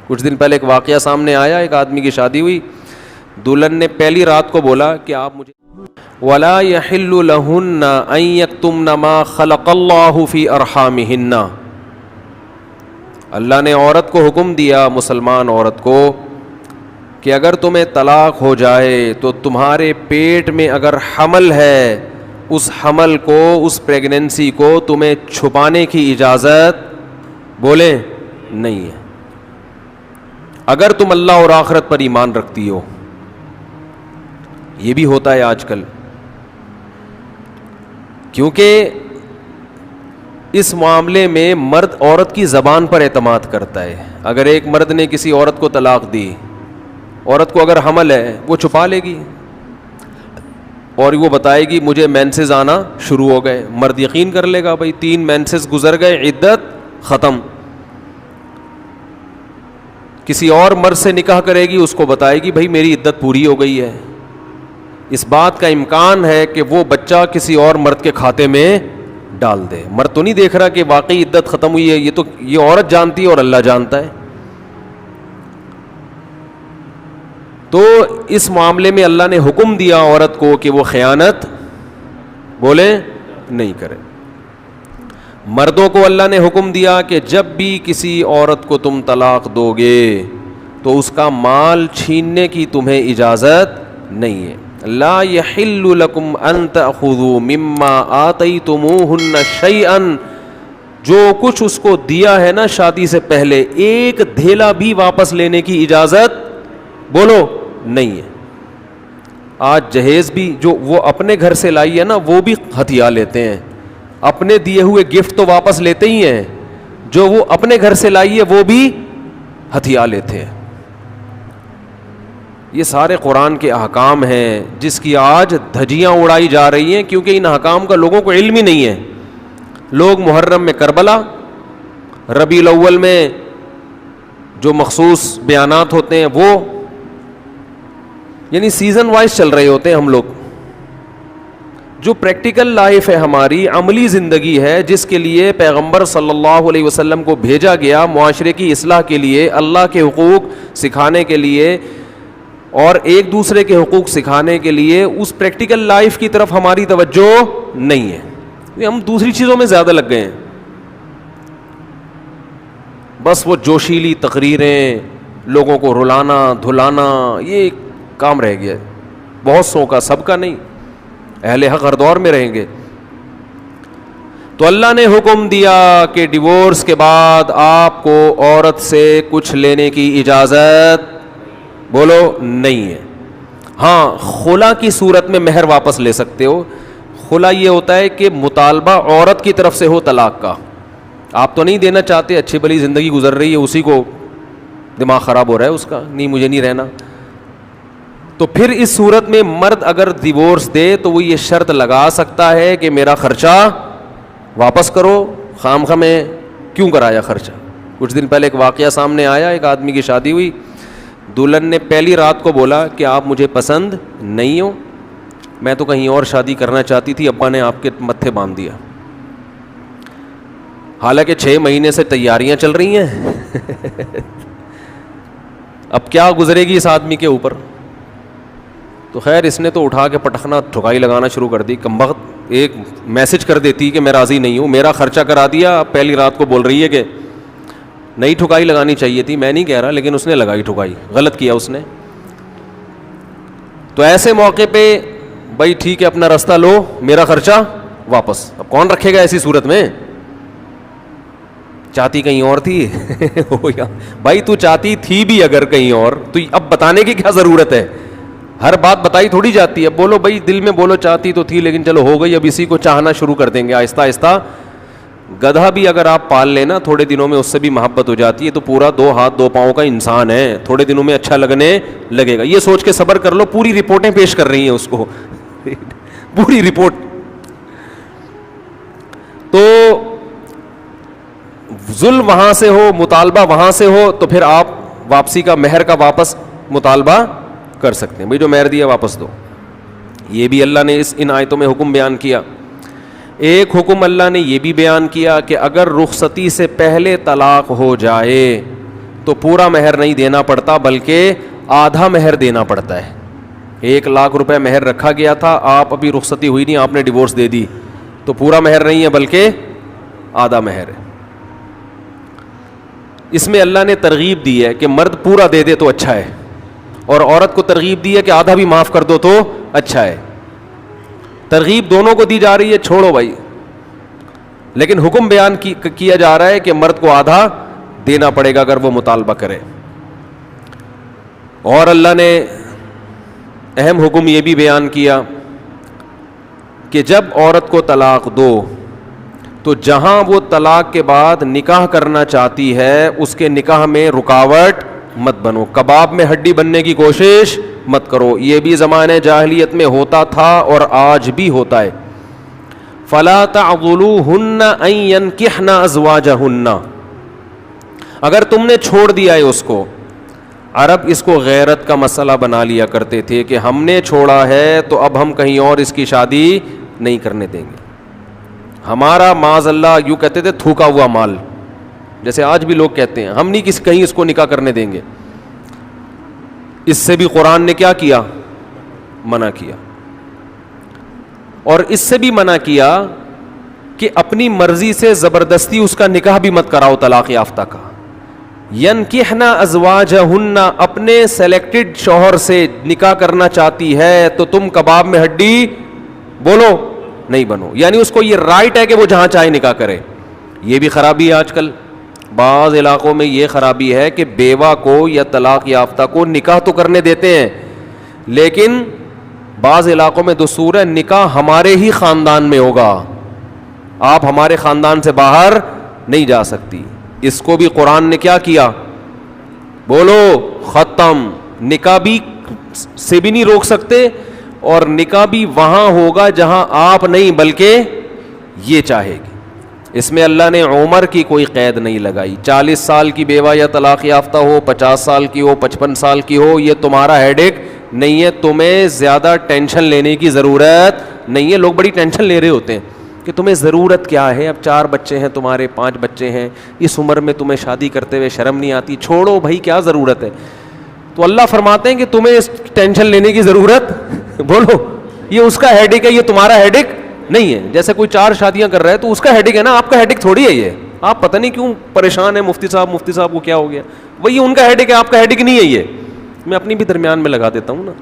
کچھ دن پہلے ایک واقعہ سامنے آیا, ایک آدمی کی شادی ہوئی, دلہن نے پہلی رات کو بولا کہ آپ مجھے وَلَا يَحِلُّ لَهُنَّ أَن يَكْتُمْنَ مَا خَلَقَ اللَّهُ فِي أَرْحَامِهِنَّ. اللہ نے عورت کو حکم دیا, مسلمان عورت کو, کہ اگر تمہیں طلاق ہو جائے تو تمہارے پیٹ میں اگر حمل ہے, اس حمل کو, اس پریگننسی کو تمہیں چھپانے کی اجازت بولیں نہیں ہے, اگر تم اللہ اور آخرت پر ایمان رکھتی ہو. یہ بھی ہوتا ہے آج کل, کیونکہ اس معاملے میں مرد عورت کی زبان پر اعتماد کرتا ہے. اگر ایک مرد نے کسی عورت کو طلاق دی, عورت کو اگر حمل ہے وہ چھپا لے گی اور وہ بتائے گی مجھے مینسز آنا شروع ہو گئے. مرد یقین کر لے گا, بھائی 3 مینسز گزر گئے, عدت ختم. کسی اور مرد سے نکاح کرے گی, اس کو بتائے گی بھائی میری عدت پوری ہو گئی ہے. اس بات کا امکان ہے کہ وہ بچہ کسی اور مرد کے کھاتے میں ڈال دے. مرد تو نہیں دیکھ رہا کہ واقعی عدت ختم ہوئی ہے, یہ تو یہ عورت جانتی ہے اور اللہ جانتا ہے. تو اس معاملے میں اللہ نے حکم دیا عورت کو کہ وہ خیانت بولیں نہیں کرے. مردوں کو اللہ نے حکم دیا کہ جب بھی کسی عورت کو تم طلاق دو گے تو اس کا مال چھیننے کی تمہیں اجازت نہیں ہے. لا يحل لكم ان تأخذوا مما آتيتموهن شيئا. جو کچھ اس کو دیا ہے نا شادی سے پہلے, ایک دھیلا بھی واپس لینے کی اجازت بولو نہیں ہے. آج جہیز بھی جو وہ اپنے گھر سے لائی ہے نا وہ بھی ہتھیا لیتے ہیں. اپنے دیے ہوئے گفٹ تو واپس لیتے ہی ہیں, جو وہ اپنے گھر سے لائی ہے وہ بھی ہتھیا لیتے ہیں. یہ سارے قرآن کے احکام ہیں جس کی آج دھجیاں اڑائی جا رہی ہیں, کیونکہ ان احکام کا لوگوں کو علم ہی نہیں ہے. لوگ محرم میں کربلا, ربیع الاول میں جو مخصوص بیانات ہوتے ہیں وہ, یعنی سیزن وائز چل رہے ہوتے ہیں ہم لوگ. جو پریکٹیکل لائف ہے ہماری, عملی زندگی ہے, جس کے لیے پیغمبر صلی اللہ علیہ وسلم کو بھیجا گیا معاشرے کی اصلاح کے لیے, اللہ کے حقوق سکھانے کے لیے اور ایک دوسرے کے حقوق سکھانے کے لیے, اس پریکٹیکل لائف کی طرف ہماری توجہ نہیں ہے. ہم دوسری چیزوں میں زیادہ لگ گئے ہیں. بس وہ جوشیلی تقریریں, لوگوں کو رلانا دھلانا, یہ کام رہ گیا ہے بہت سو کا, سب کا نہیں. اہل حق ہر دور میں رہیں گے. تو اللہ نے حکم دیا کہ ڈیورس کے بعد آپ کو عورت سے کچھ لینے کی اجازت بولو نہیں ہے. ہاں, خلا کی صورت میں مہر واپس لے سکتے ہو. خلا یہ ہوتا ہے کہ مطالبہ عورت کی طرف سے ہو طلاق کا, آپ تو نہیں دینا چاہتے, اچھی بھلی زندگی گزر رہی ہے, اسی کو دماغ خراب ہو رہا ہے اس کا, نہیں مجھے نہیں رہنا. تو پھر اس صورت میں مرد اگر ڈیورس دے تو وہ یہ شرط لگا سکتا ہے کہ میرا خرچہ واپس کرو, خام خواہ میں کیوں کرایا خرچہ. کچھ دن پہلے ایک واقعہ سامنے آیا, ایک آدمی کی شادی ہوئی, دلہن نے پہلی رات کو بولا کہ آپ مجھے پسند نہیں ہو, میں تو کہیں اور شادی کرنا چاہتی تھی, ابا نے آپ کے متھے باندھ دیا. حالانکہ 6 مہینے سے تیاریاں چل رہی ہیں. اب کیا گزرے گی اس آدمی کے اوپر. تو خیر اس نے تو اٹھا کے پٹخنا ٹھکائی لگانا شروع کر دی. کمبخت ایک میسج کر دیتی کہ میں راضی نہیں ہوں, میرا خرچہ کرا دیا, پہلی رات کو بول رہی ہے کہ نئی ٹھکائی لگانی چاہیے تھی. میں نہیں کہہ رہا, لیکن اس نے لگائی ٹھکائی, غلط کیا اس نے. تو ایسے موقع پہ بھائی ٹھیک ہے اپنا راستہ لو, میرا خرچہ واپس. اب کون رکھے گا ایسی صورت میں. چاہتی کہیں اور تھی. بھائی تو چاہتی تھی بھی اگر کہیں اور, تو اب بتانے کی کیا ضرورت ہے. ہر بات بتائی تھوڑی جاتی ہے. بولو بھائی دل میں بولو چاہتی تو تھی, لیکن چلو ہو گئی, اب اسی کو چاہنا شروع کر دیں گے آہستہ آہستہ. گدھا بھی اگر آپ پال لینا, تھوڑے دنوں میں اس سے بھی محبت ہو جاتی ہے. تو پورا 2 ہاتھ 2 پاؤں کا انسان ہے, تھوڑے دنوں میں اچھا لگنے لگے گا. یہ سوچ کے صبر کر لو. پوری رپورٹیں پیش کر رہی ہیں اس کو, پوری رپورٹ. تو ظلم وہاں سے ہو, مطالبہ وہاں سے ہو, تو پھر آپ واپسی کا, مہر کا واپس مطالبہ کر سکتے ہیں. بھائی جو مہر دیا واپس دو. یہ بھی اللہ نے ان آیتوں میں حکم بیان کیا. ایک حکم اللہ نے یہ بھی بیان کیا کہ اگر رخصتی سے پہلے طلاق ہو جائے تو پورا مہر نہیں دینا پڑتا بلکہ آدھا مہر دینا پڑتا ہے. 1,00,000 روپے مہر رکھا گیا تھا, آپ ابھی رخصتی ہوئی نہیں, آپ نے ڈیورس دے دی, تو پورا مہر نہیں ہے بلکہ آدھا مہر ہے. اس میں اللہ نے ترغیب دی ہے کہ مرد پورا دے دے تو اچھا ہے, اور عورت کو ترغیب دی ہے کہ آدھا بھی معاف کر دو تو اچھا ہے. ترغیب دونوں کو دی جا رہی ہے, چھوڑو بھائی, لیکن حکم بیان کیا جا رہا ہے کہ مرد کو آدھا دینا پڑے گا اگر وہ مطالبہ کرے. اور اللہ نے اہم حکم یہ بھی بیان کیا کہ جب عورت کو طلاق دو تو جہاں وہ طلاق کے بعد نکاح کرنا چاہتی ہے اس کے نکاح میں رکاوٹ مت بنو, کباب میں ہڈی بننے کی کوشش مت کرو. یہ بھی زمانے جاہلیت میں ہوتا تھا اور آج بھی ہوتا ہے. فلا تعضلوهن ان ينكحن ازواجهن, اگر تم نے چھوڑ دیا ہے اس کو, عرب اس کو غیرت کا مسئلہ بنا لیا کرتے تھے کہ ہم نے چھوڑا ہے تو اب ہم کہیں اور اس کی شادی نہیں کرنے دیں گے. ہمارا معاذ اللہ یوں کہتے تھے تھوکا ہوا مال, جیسے آج بھی لوگ کہتے ہیں ہم نہیں کہیں اس کو نکاح کرنے دیں گے. اس سے بھی قرآن نے کیا کیا, منع کیا. اور اس سے بھی منع کیا کہ اپنی مرضی سے زبردستی اس کا نکاح بھی مت کراؤ طلاق یافتہ کا. ینکحن ازواجہن, اپنے سلیکٹڈ شوہر سے نکاح کرنا چاہتی ہے تو تم کباب میں ہڈی بولو نہیں بنو, یعنی اس کو یہ رائٹ ہے کہ وہ جہاں چاہے نکاح کرے. یہ بھی خرابی ہے آج کل بعض علاقوں میں, یہ خرابی ہے کہ بیوہ کو یا طلاق یافتہ کو نکاح تو کرنے دیتے ہیں, لیکن بعض علاقوں میں دستور ہے نکاح ہمارے ہی خاندان میں ہوگا, آپ ہمارے خاندان سے باہر نہیں جا سکتی. اس کو بھی قرآن نے کیا کیا, بولو ختم. نکاح بھی سے بھی نہیں روک سکتے, اور نکاح بھی وہاں ہوگا جہاں آپ نہیں بلکہ یہ چاہے گی. اس میں اللہ نے عمر کی کوئی قید نہیں لگائی. 40 سال کی بیوہ یا طلاق یافتہ ہو, 50 سال کی ہو, 55 سال کی ہو, یہ تمہارا ہیڈ ایک نہیں ہے. تمہیں زیادہ ٹینشن لینے کی ضرورت نہیں ہے. لوگ بڑی ٹینشن لے رہے ہوتے ہیں کہ تمہیں ضرورت کیا ہے, اب 4 بچے ہیں تمہارے, 5 بچے ہیں, اس عمر میں تمہیں شادی کرتے ہوئے شرم نہیں آتی, چھوڑو بھائی کیا ضرورت ہے. تو اللہ فرماتے ہیں کہ تمہیں اس ٹینشن لینے کی ضرورت بولو یہ اس کا ہیڈ ایک ہے, یہ تمہارا ہیڈ ایک نہیں ہے. جیسے کوئی 4 شادیاں کر رہا ہے تو اس کا ہیڈ ایک ہے نا, آپ کا ہیڈ ایک تھوڑی ہے یہ. آپ پتہ نہیں کیوں پریشان ہیں, مفتی صاحب کو کیا ہو گیا, وہی ان کا ہیڈ ایک ہے, آپ کا ہیڈ ایک نہیں ہے. یہ میں اپنی بھی درمیان میں لگا دیتا ہوں نا.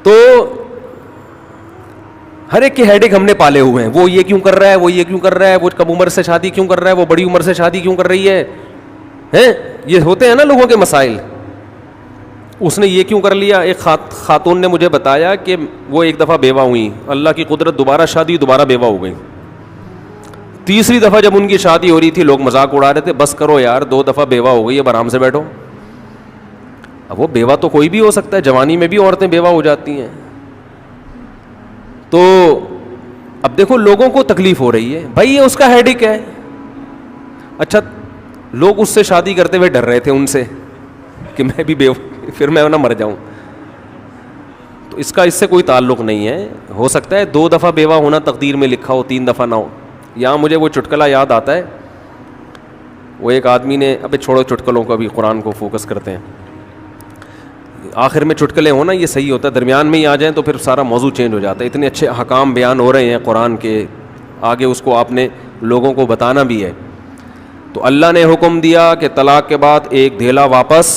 تو ہر ایک کے ہیڈ ایک ہم نے پالے ہوئے ہیں, وہ یہ کیوں کر رہا ہے, وہ یہ کیوں کر رہا ہے, وہ کم عمر سے شادی کیوں کر رہا ہے, وہ بڑی عمر سے شادی کیوں کر رہی ہے, یہ ہوتے ہیں نا لوگوں کے مسائل. اس نے یہ کیوں کر لیا. ایک خاتون نے مجھے بتایا کہ وہ ایک دفعہ بیوہ ہوئی, اللہ کی قدرت دوبارہ شادی, دوبارہ بیوہ ہو گئی. تیسری دفعہ جب ان کی شادی ہو رہی تھی لوگ مذاق اڑا رہے تھے, بس کرو یار 2 دفعہ بیوہ ہو گئی, اب آرام سے بیٹھو. اب وہ بیوہ تو کوئی بھی ہو سکتا ہے, جوانی میں بھی عورتیں بیوہ ہو جاتی ہیں. تو اب دیکھو لوگوں کو تکلیف ہو رہی ہے, بھائی یہ اس کا ہیڈ ایک ہے. اچھا لوگ اس سے شادی کرتے ہوئے ڈر رہے تھے ان سے کہ میں بھی بیوہ, پھر میں نہ مر جاؤں. تو اس کا اس سے کوئی تعلق نہیں ہے. ہو سکتا ہے 2 دفعہ بیوہ ہونا تقدیر میں لکھا ہو, 3 دفعہ نہ ہو. یہاں مجھے وہ چٹکلا یاد آتا ہے, وہ ایک آدمی نے, ابے چھوڑو چٹکلوں کو, ابھی قرآن کو فوکس کرتے ہیں. آخر میں چٹکلے ہوں نا یہ صحیح ہوتا ہے, درمیان میں ہی آ جائیں تو پھر سارا موضوع چینج ہو جاتا ہے. اتنے اچھے احکام بیان ہو رہے ہیں قرآن کے, آگے اس کو آپ نے لوگوں کو بتانا بھی ہے. تو اللہ نے حکم دیا کہ طلاق کے بعد ایک دھیلا واپس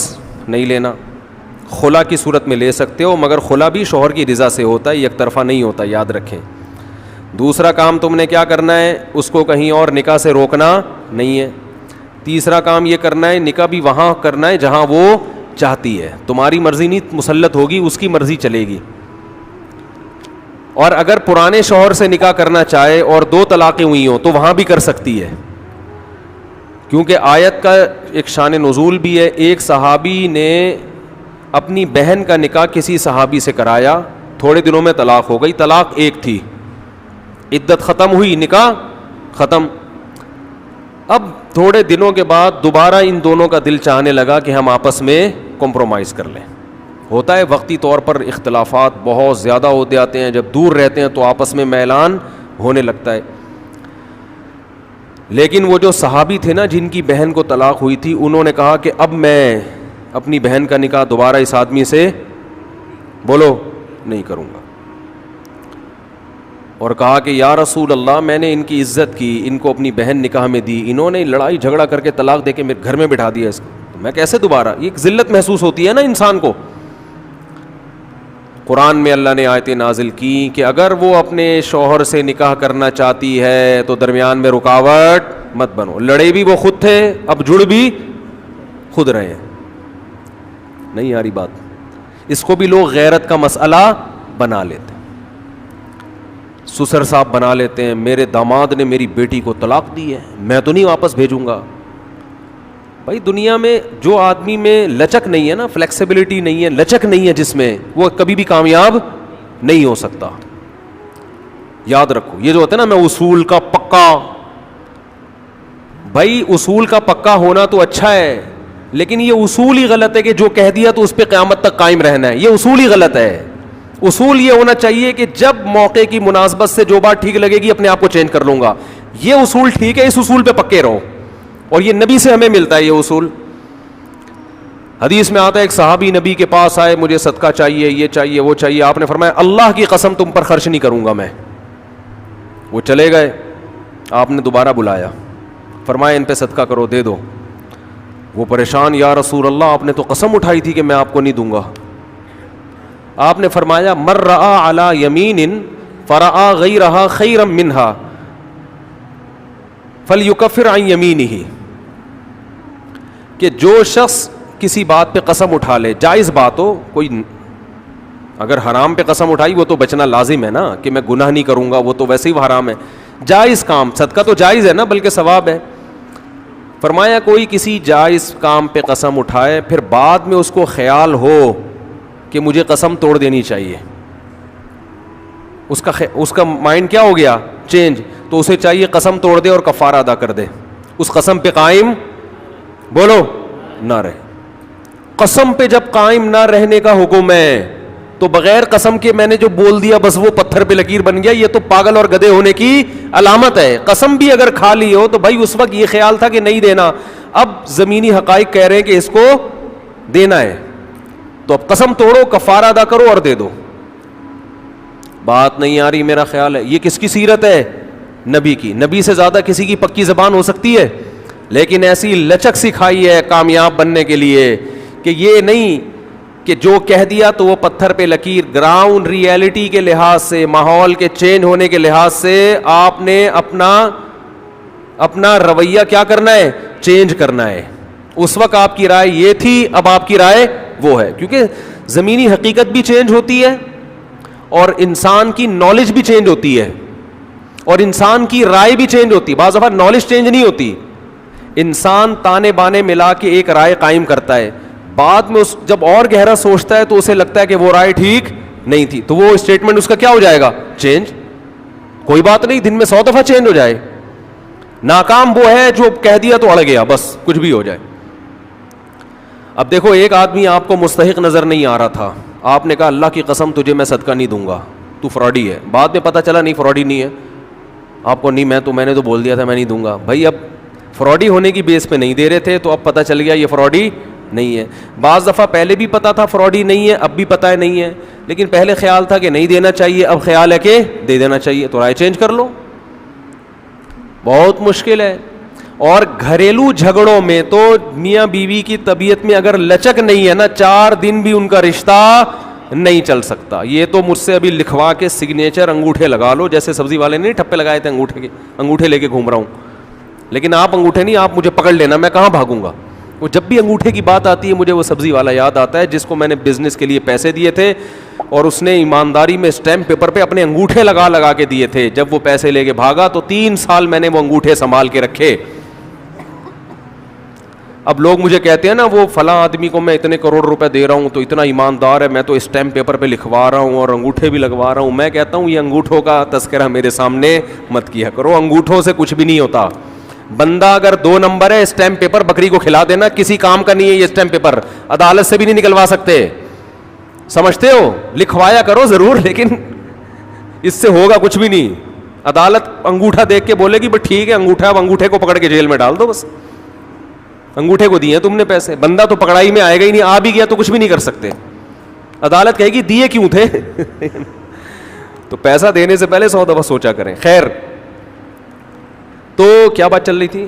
نہیں لینا. خلا کی صورت میں لے سکتے ہو, مگر خلا بھی شوہر کی رضا سے ہوتا ہے, یک طرفہ نہیں ہوتا, یاد رکھیں. دوسرا کام تم نے کیا کرنا ہے, اس کو کہیں اور نکاح سے روکنا نہیں ہے. تیسرا کام یہ کرنا ہے, نکاح بھی وہاں کرنا ہے جہاں وہ چاہتی ہے. تمہاری مرضی نہیں مسلط ہوگی, اس کی مرضی چلے گی. اور اگر پرانے شوہر سے نکاح کرنا چاہے اور 2 طلاقیں ہوئی ہوں تو وہاں بھی کر سکتی ہے, کیونکہ آیت کا ایک شان نزول بھی ہے. ایک صحابی نے اپنی بہن کا نکاح کسی صحابی سے کرایا, تھوڑے دنوں میں طلاق ہو گئی. طلاق ایک تھی, عدت ختم ہوئی, نکاح ختم. اب تھوڑے دنوں کے بعد دوبارہ ان دونوں کا دل چاہنے لگا کہ ہم آپس میں کمپرومائز کر لیں. ہوتا ہے وقتی طور پر اختلافات بہت زیادہ ہوتے آتے ہیں, جب دور رہتے ہیں تو آپس میں میلان ہونے لگتا ہے. لیکن وہ جو صحابی تھے نا جن کی بہن کو طلاق ہوئی تھی, انہوں نے کہا کہ اب میں اپنی بہن کا نکاح دوبارہ اس آدمی سے بولو نہیں کروں گا. اور کہا کہ یا رسول اللہ, میں نے ان کی عزت کی, ان کو اپنی بہن نکاح میں دی, انہوں نے لڑائی جھگڑا کر کے طلاق دے کے میرے گھر میں بٹھا دیا اس کو, تو میں کیسے دوبارہ. یہ ایک ذلت محسوس ہوتی ہے نا انسان کو. قرآن میں اللہ نے آیتیں نازل کی کہ اگر وہ اپنے شوہر سے نکاح کرنا چاہتی ہے تو درمیان میں رکاوٹ مت بنو. لڑے بھی وہ خود تھے, اب جڑ بھی خود رہے ہیں. نہیں آ رہی بات. اس کو بھی لوگ غیرت کا مسئلہ بنا لیتے ہیں, سسر صاحب بنا لیتے ہیں. میرے داماد نے میری بیٹی کو طلاق دی ہے, میں تو نہیں واپس بھیجوں گا. بھائی دنیا میں جو آدمی میں لچک نہیں ہے نا, فلیکسیبلٹی نہیں ہے, لچک نہیں ہے جس میں, وہ کبھی بھی کامیاب نہیں ہو سکتا. یاد رکھو یہ جو ہوتا ہے نا, میں اصول کا پکا. بھائی اصول کا پکا ہونا تو اچھا ہے, لیکن یہ اصول ہی غلط ہے کہ جو کہہ دیا تو اس پہ قیامت تک قائم رہنا ہے. یہ اصول ہی غلط ہے. اصول یہ ہونا چاہیے کہ جب موقع کی مناسبت سے جو بات ٹھیک لگے گی اپنے آپ کو چینج کر لوں گا. یہ اصول ٹھیک ہے, اس اصول پہ پکے رہو. اور یہ نبی سے ہمیں ملتا ہے یہ اصول. حدیث میں آتا ہے ایک صحابی نبی کے پاس آئے, مجھے صدقہ چاہیے, یہ چاہیے, وہ چاہیے. آپ نے فرمایا اللہ کی قسم تم پر خرچ نہیں کروں گا میں. وہ چلے گئے, آپ نے دوبارہ بلایا, فرمایا ان پہ صدقہ کرو, دے دو. وہ پریشان, یا رسول اللہ آپ نے تو قسم اٹھائی تھی کہ میں آپ کو نہیں دوں گا. آپ نے فرمایا مر رآ علی یمین فرآ غیرہا خیرا منہا فلیکفر عن یمینہ, کہ جو شخص کسی بات پہ قسم اٹھا لے, جائز بات ہو, کوئی اگر حرام پہ قسم اٹھائی وہ تو بچنا لازم ہے نا, کہ میں گناہ نہیں کروں گا, وہ تو ویسے ہی وہ حرام ہے. جائز کام, صدقہ تو جائز ہے نا, بلکہ ثواب ہے. فرمایا کوئی کسی جائز کام پہ قسم اٹھائے, پھر بعد میں اس کو خیال ہو کہ مجھے قسم توڑ دینی چاہیے, اس کا مائنڈ کیا ہو گیا, چینج, تو اسے چاہیے قسم توڑ دے اور کفارہ ادا کر دے, اس قسم پہ قائم بولو نہ رہے. قسم پہ جب قائم نہ رہنے کا حکم ہے تو بغیر قسم کے میں نے جو بول دیا بس وہ پتھر پہ لکیر بن گیا, یہ تو پاگل اور گدھے ہونے کی علامت ہے. قسم بھی اگر کھا لی ہو تو بھائی اس وقت یہ خیال تھا کہ نہیں دینا, اب زمینی حقائق کہہ رہے ہیں کہ اس کو دینا ہے, تو اب قسم توڑو, کفارہ ادا کرو اور دے دو. بات نہیں آ رہی میرا خیال ہے. یہ کس کی سیرت ہے, نبی کی. نبی سے زیادہ کسی کی پکی زبان ہو سکتی ہے, لیکن ایسی لچک سکھائی ہے کامیاب بننے کے لیے کہ یہ نہیں کہ جو کہہ دیا تو وہ پتھر پہ لکیر. گراؤنڈ ریئلٹی کے لحاظ سے, ماحول کے چینج ہونے کے لحاظ سے آپ نے اپنا رویہ کیا کرنا ہے, چینج کرنا ہے. اس وقت آپ کی رائے یہ تھی, اب آپ کی رائے وہ ہے, کیونکہ زمینی حقیقت بھی چینج ہوتی ہے اور انسان کی نالج بھی چینج ہوتی ہے اور انسان کی رائے بھی چینج ہوتی ہے. بعض دفعہ نالج چینج نہیں ہوتی, انسان تانے بانے ملا کے ایک رائے قائم کرتا ہے, بعد میں جب اور گہرا سوچتا ہے تو اسے لگتا ہے کہ وہ رائے ٹھیک نہیں تھی, تو وہ اسٹیٹمنٹ اس کا کیا ہو جائے گا, چینج. کوئی بات نہیں, دن میں 100 دفعہ چینج ہو جائے. ناکام وہ ہے جو کہہ دیا تو اڑ گیا, بس کچھ بھی ہو جائے. اب دیکھو ایک آدمی آپ کو مستحق نظر نہیں آ رہا تھا, آپ نے کہا اللہ کی قسم تجھے میں صدقہ نہیں دوں گا, تو فراڈی ہے. بعد میں پتہ چلا نہیں فراڈی نہیں ہے, آپ کو نہیں, میں نے تو بول دیا تھا میں نہیں دوں گا. بھائی اب فراڈی ہونے کی بیس پہ نہیں دے رہے تھے, تو اب پتہ چل گیا یہ فراڈی نہیں ہے. بعض دفعہ پہلے بھی پتا تھا فراڈی نہیں ہے, اب بھی پتہ ہے نہیں ہے, لیکن پہلے خیال تھا کہ نہیں دینا چاہیے, اب خیال ہے کہ دے دینا چاہیے, تو رائے چینج کر لو. بہت مشکل ہے. اور گھریلو جھگڑوں میں تو میاں بیوی کی طبیعت میں اگر لچک نہیں ہے نا, 4 دن بھی ان کا رشتہ نہیں چل سکتا. یہ تو مجھ سے ابھی لکھوا کے سگنیچر انگوٹھے لگا لو, جیسے سبزی والے نے ٹھپے لگائے تھے انگوٹھے لے کے گھوم رہا ہوں. لیکن آپ انگوٹھے نہیں, آپ مجھے پکڑ لینا, میں کہاں بھاگوں گا. وہ جب بھی انگوٹھے کی بات آتی ہے مجھے وہ سبزی والا یاد آتا ہے جس کو میں نے بزنس کے لیے پیسے دیے تھے, اور اس نے ایمانداری میں اسٹیمپ پیپر پہ اپنے انگوٹھے لگا کے دیے تھے. جب وہ پیسے لے کے بھاگا تو 3 سال میں نے وہ انگوٹھے سنبھال کے رکھے. اب لوگ مجھے کہتے ہیں نا وہ فلاں آدمی کو میں اتنے کروڑ روپے دے رہا ہوں تو اتنا ایماندار ہے, میں تو اسٹیمپ پیپر پہ لکھوا رہا ہوں اور انگوٹھے بھی لگوا رہا ہوں. میں کہتا ہوں یہ انگوٹھوں کا تذکرہ میرے سامنے مت کیا کرو, انگوٹھوں سے کچھ بھی نہیں ہوتا. بندہ اگر 2 نمبر ہے, اسٹیمپ پیپر بکری کو کھلا دینا, کسی کام کا نہیں ہے یہ اسٹیمپ پیپر, عدالت سے بھی نہیں نکلوا سکتے. سمجھتے ہو, لکھوایا کرو ضرور, لیکن اس سے ہوگا کچھ بھی نہیں. عدالت انگوٹھا دیکھ کے بولے گی بس ٹھیک ہے انگوٹھا, اب انگوٹھے کو پکڑ کے جیل میں ڈال دو, بس انگوٹھے کو دیے تم نے پیسے, بندہ تو پکڑائی میں آئے گا ہی نہیں, آ بھی گیا تو کچھ بھی نہیں کر سکتے. عدالت کہے گی دیے کیوں تھے تو پیسہ دینے سے پہلے 100 دفعہ سوچا کریں. خیر, تو کیا بات چل رہی تھی؟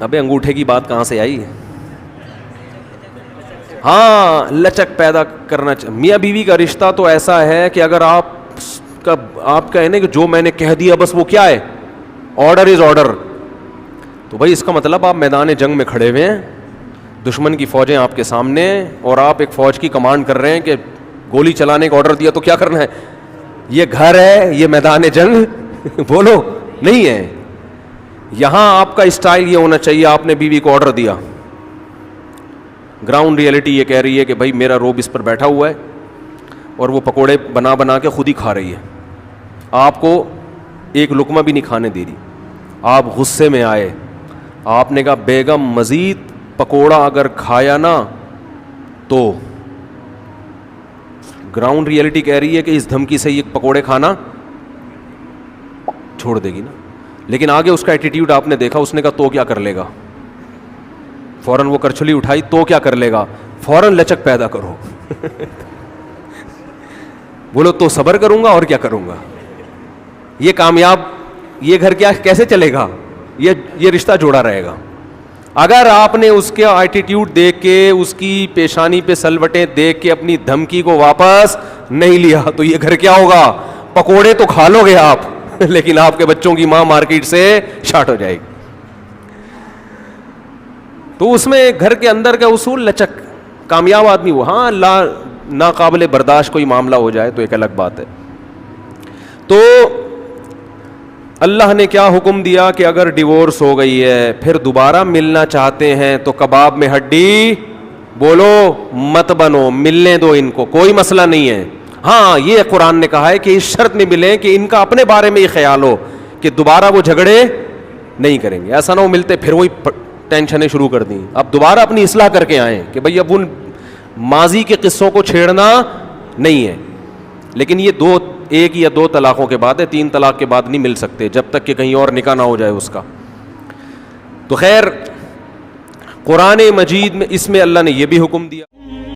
ابے انگوٹھے کی بات کہاں سے آئی؟ ہاں, لچک پیدا کرنا. میاں بیوی کا رشتہ تو ایسا ہے کہ اگر آپ کا ہے نا کہ جو میں نے کہہ دیا بس وہ کیا ہے, آرڈر از آرڈر. تو بھائی اس کا مطلب آپ میدان جنگ میں کھڑے ہوئے ہیں, دشمن کی فوجیں آپ کے سامنے, اور آپ ایک فوج کی کمانڈ کر رہے ہیں کہ گولی چلانے کا آرڈر دیا تو کیا کرنا ہے؟ یہ گھر ہے, یہ میدان جنگ بولو نہیں ہے. یہاں آپ کا اسٹائل یہ ہونا چاہیے, آپ نے بیوی کو آرڈر دیا, گراؤنڈ ریئلٹی یہ کہہ رہی ہے کہ بھائی میرا روب اس پر بیٹھا ہوا ہے اور وہ پکوڑے بنا بنا کے خود ہی کھا رہی ہے, آپ کو ایک لقمہ بھی نہیں کھانے دے رہی. آپ غصے میں آئے, آپ نے کہا بیگم مزید پکوڑا اگر کھایا نا تو, گراؤنڈ ریئلٹی کہہ رہی ہے کہ اس دھمکی سے یہ پکوڑے کھانا چھوڑ دے گی نا. لیکن آگے اس کا ایٹیٹیوڈ آپ نے دیکھا, اس نے کہا تو کیا کر لے گا, فوراً وہ کرچلی اٹھائی, تو کیا کر لے گا, فوراً لچک پیدا کرو بولو تو صبر کروں گا اور کیا کروں گا, یہ کامیاب, یہ گھر کیا کیسے چلے گا, یہ رشتہ جوڑا رہے گا. اگر آپ نے اس کے ایٹیٹیوڈ دیکھ کے, اس کی پیشانی پہ سلوٹیں دیکھ کے اپنی دھمکی کو واپس نہیں لیا تو یہ گھر کیا ہوگا, پکوڑے تو کھا لو گے آپ لیکن آپ کے بچوں کی ماں مارکیٹ سے شارٹ ہو جائے گی. تو اس میں گھر کے اندر کا اصول لچک, کامیاب آدمی وہ. ہاں ناقابل برداشت کوئی معاملہ ہو جائے تو ایک الگ بات ہے. تو اللہ نے کیا حکم دیا کہ اگر ڈیورس ہو گئی ہے پھر دوبارہ ملنا چاہتے ہیں تو کباب میں ہڈی بولو مت بنو, ملنے دو ان کو, کوئی مسئلہ نہیں ہے. ہاں یہ قرآن نے کہا ہے کہ اس شرط میں ملیں کہ ان کا اپنے بارے میں یہ خیال ہو کہ دوبارہ وہ جھگڑے نہیں کریں گے. ایسا نہ ہو ملتے پھر وہی ٹینشنیں شروع کر دیں, اب دوبارہ اپنی اصلاح کر کے آئیں کہ بھئی اب ان ماضی کے قصوں کو چھیڑنا نہیں ہے. لیکن یہ ایک یا دو طلاقوں کے بعد ہے, 3 طلاق کے بعد نہیں مل سکتے جب تک کہ کہیں اور نکاح نہ ہو جائے اس کا. تو خیر, قرآن مجید میں اس میں اللہ نے یہ بھی حکم دیا.